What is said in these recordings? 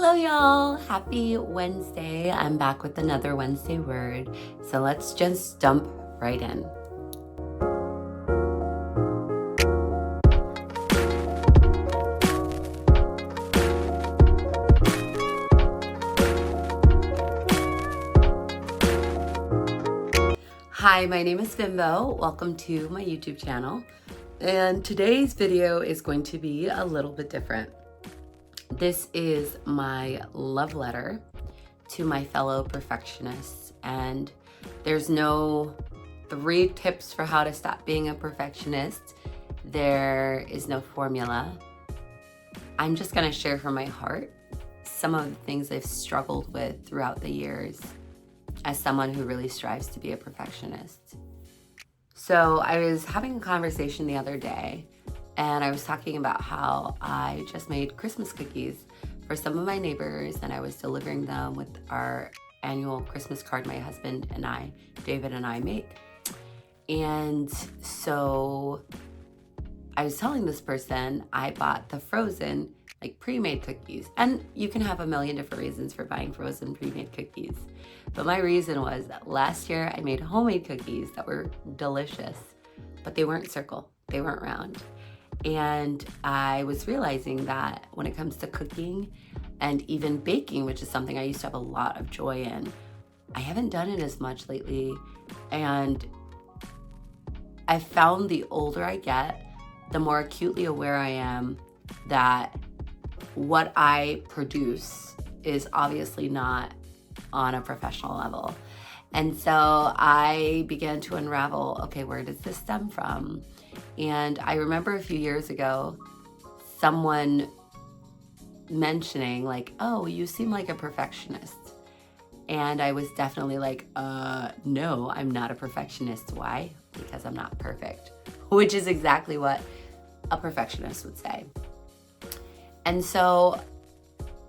Hello y'all, happy Wednesday. I'm back with another Wednesday word. So let's just jump right in. Hi, my name is Vimbo. Welcome to my YouTube channel. And today's video is going to be a little bit different. This is my love letter to my fellow perfectionists, and there's no 3 tips for how to stop being a perfectionist. There is no formula. I'm just gonna share from my heart some of the things I've struggled with throughout the years as someone who really strives to be a perfectionist. So I was having a conversation the other day, and I was talking about how I just made Christmas cookies for some of my neighbors, and I was delivering them with our annual Christmas card my husband and I, David and I, make. And so I was telling this person I bought the frozen, like pre-made cookies. And you can have a million different reasons for buying frozen pre-made cookies. But my reason was that last year I made homemade cookies that were delicious, but they weren't circle, they weren't round. And I was realizing that when it comes to cooking and even baking, which is something I used to have a lot of joy in, I haven't done it as much lately. And I found the older I get, the more acutely aware I am that what I produce is obviously not on a professional level. And so I began to unravel, okay, where does this stem from? And I remember a few years ago, someone mentioning like, oh, you seem like a perfectionist. And I was definitely like, no, I'm not a perfectionist. Why? Because I'm not perfect, which is exactly what a perfectionist would say. And so,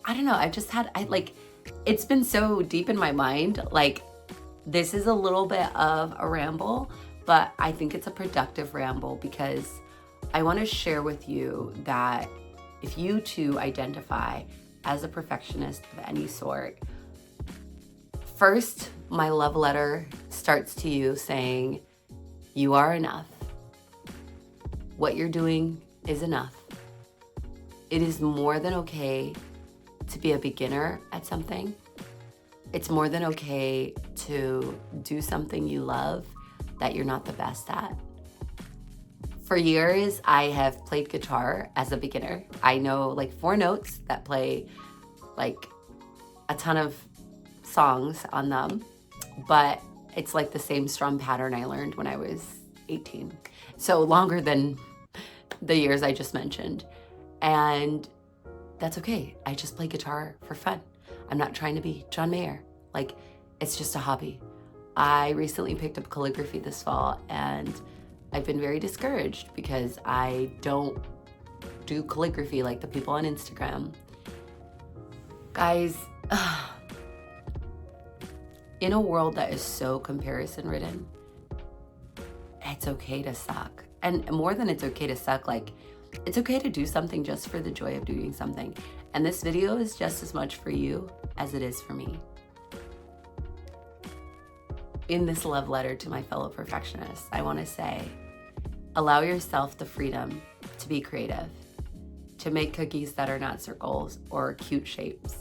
I don't know, it's been so deep in my mind, like this is a little bit of a ramble, but I think it's a productive ramble because I want to share with you that if you too identify as a perfectionist of any sort, first, my love letter starts to you saying, you are enough. What you're doing is enough. It is more than okay to be a beginner at something. It's more than okay to do something you love that you're not the best at. For years, I have played guitar as a beginner. I know like 4 notes that play like a ton of songs on them, but it's like the same strum pattern I learned when I was 18. So longer than the years I just mentioned. And that's okay. I just play guitar for fun. I'm not trying to be John Mayer. Like, it's just a hobby. I recently picked up calligraphy this fall, and I've been very discouraged because I don't do calligraphy like the people on Instagram. Guys, in a world that is so comparison ridden, it's okay to suck. And more than it's okay to suck, like, it's okay to do something just for the joy of doing something. And this video is just as much for you as it is for me. In this love letter to my fellow perfectionists, I want to say, allow yourself the freedom to be creative, to make cookies that are not circles or cute shapes,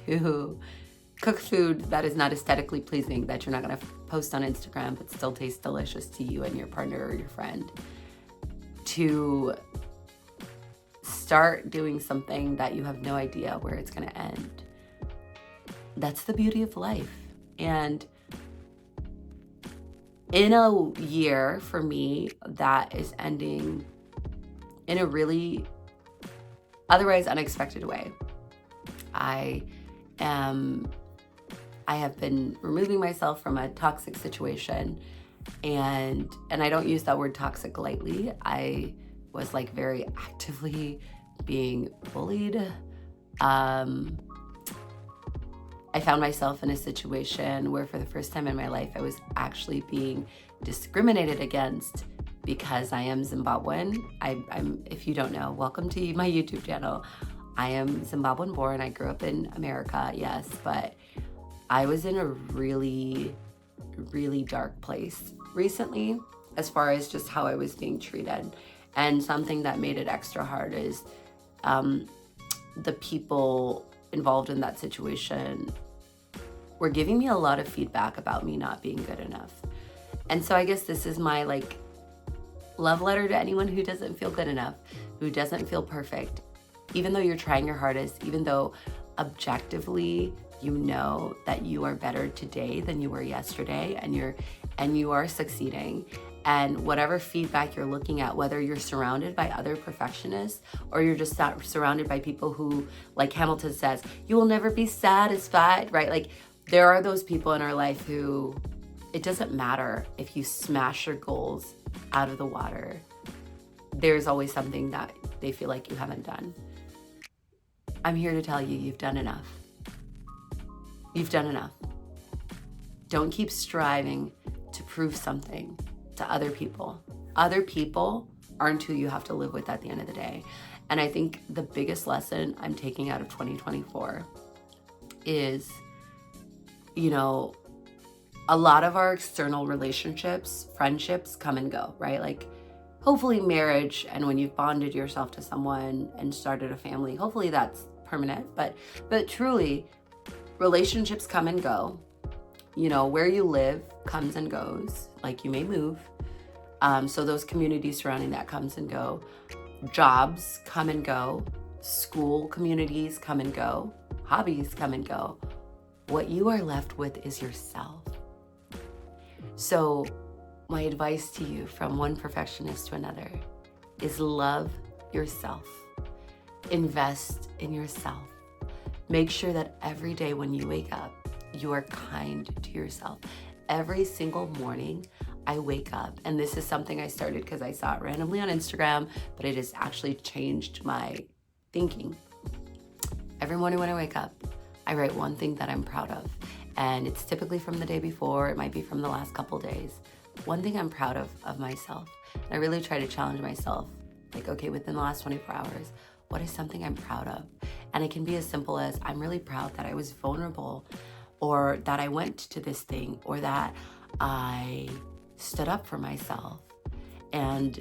to cook food that is not aesthetically pleasing, that you're not going to post on Instagram but still tastes delicious to you and your partner or your friend, to start doing something that you have no idea where it's going to end. That's the beauty of life. And in a year for me that is ending in a really otherwise unexpected way, I have been removing myself from a toxic situation, and I don't use that word toxic lightly. I was like very actively being bullied. I found myself in a situation where for the first time in my life, I was actually being discriminated against because I am Zimbabwean. I'm, if you don't know, welcome to my YouTube channel. I am Zimbabwean born. I grew up in America, yes, but I was in a really, really dark place recently as far as just how I was being treated. And something that made it extra hard is the people involved in that situation were giving me a lot of feedback about me not being good enough. And so I guess this is my like love letter to anyone who doesn't feel good enough, who doesn't feel perfect. Even though you're trying your hardest, even though objectively you know that you are better today than you were yesterday, and you are succeeding. And whatever feedback you're looking at, whether you're surrounded by other perfectionists or you're just surrounded by people who, like Hamilton says, you will never be satisfied, right? Like there are those people in our life who it doesn't matter if you smash your goals out of the water. There's always something that they feel like you haven't done. I'm here to tell you, you've done enough. You've done enough. Don't keep striving to prove something to other people. Other people aren't who you have to live with at the end of the day. And I think the biggest lesson I'm taking out of 2024 is, you know, a lot of our external relationships, friendships come and go, right? Like hopefully marriage, and when you've bonded yourself to someone and started a family, hopefully that's permanent, but truly relationships come and go. You know, where you live comes and goes, like you may move. So those communities surrounding that comes and go. Jobs come and go. School communities come and go. Hobbies come and go. What you are left with is yourself. So my advice to you from one perfectionist to another is love yourself. Invest in yourself. Make sure that every day when you wake up, you are kind to yourself. Every single morning I wake up, and this is something I started because I saw it randomly on Instagram, but it has actually changed my thinking. Every morning when I wake up, I write one thing that I'm proud of. And it's typically from the day before, it might be from the last couple days. One thing I'm proud of myself. And I really try to challenge myself. Like, okay, within the last 24 hours, what is something I'm proud of? And it can be as simple as, I'm really proud that I was vulnerable, or that I went to this thing, or that I stood up for myself. And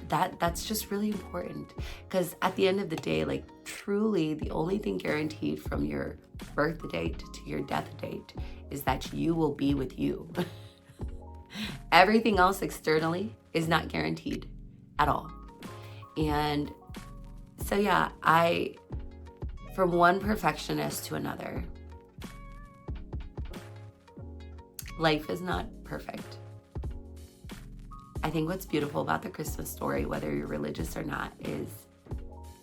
that's just really important, because at the end of the day, like truly the only thing guaranteed from your birth date to your death date is that you will be with you. Everything else externally is not guaranteed at all. And so yeah, from one perfectionist to another, life is not perfect. I think what's beautiful about the Christmas story, whether you're religious or not, is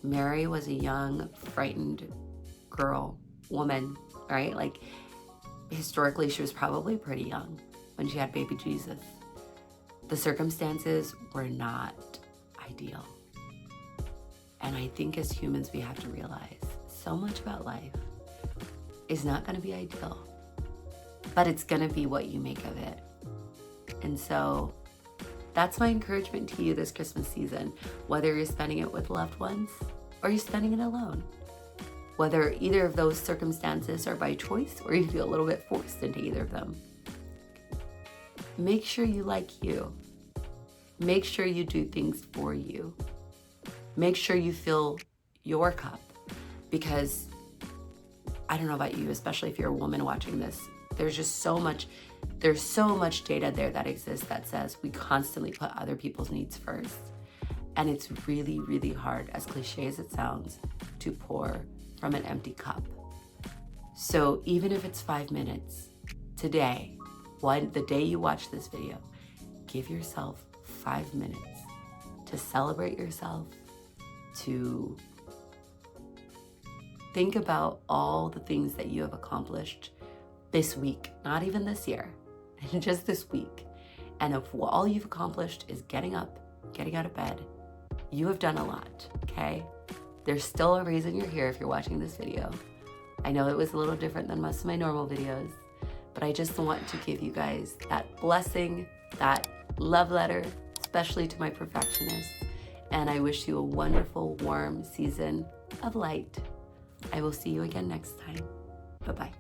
Mary was a young, frightened woman, right? Like historically, she was probably pretty young when she had baby Jesus. The circumstances were not ideal. And I think as humans, we have to realize so much about life is not going to be ideal, but it's going to be what you make of it. And so that's my encouragement to you this Christmas season, whether you're spending it with loved ones or you're spending it alone. Whether either of those circumstances are by choice or you feel a little bit forced into either of them. Make sure you like you. Make sure you do things for you. Make sure you fill your cup, because I don't know about you, especially if you're a woman watching this, there's so much data there that exists that says we constantly put other people's needs first. And it's really, really hard, as cliche as it sounds, to pour from an empty cup. So even if it's 5 minutes today, the day you watch this video, give yourself 5 minutes to celebrate yourself, to think about all the things that you have accomplished this week, not even this year, just this week. And if all you've accomplished is getting up, getting out of bed, you have done a lot, okay? There's still a reason you're here if you're watching this video. I know it was a little different than most of my normal videos, but I just want to give you guys that blessing, that love letter, especially to my perfectionists. And I wish you a wonderful, warm season of light. I will see you again next time. Bye-bye.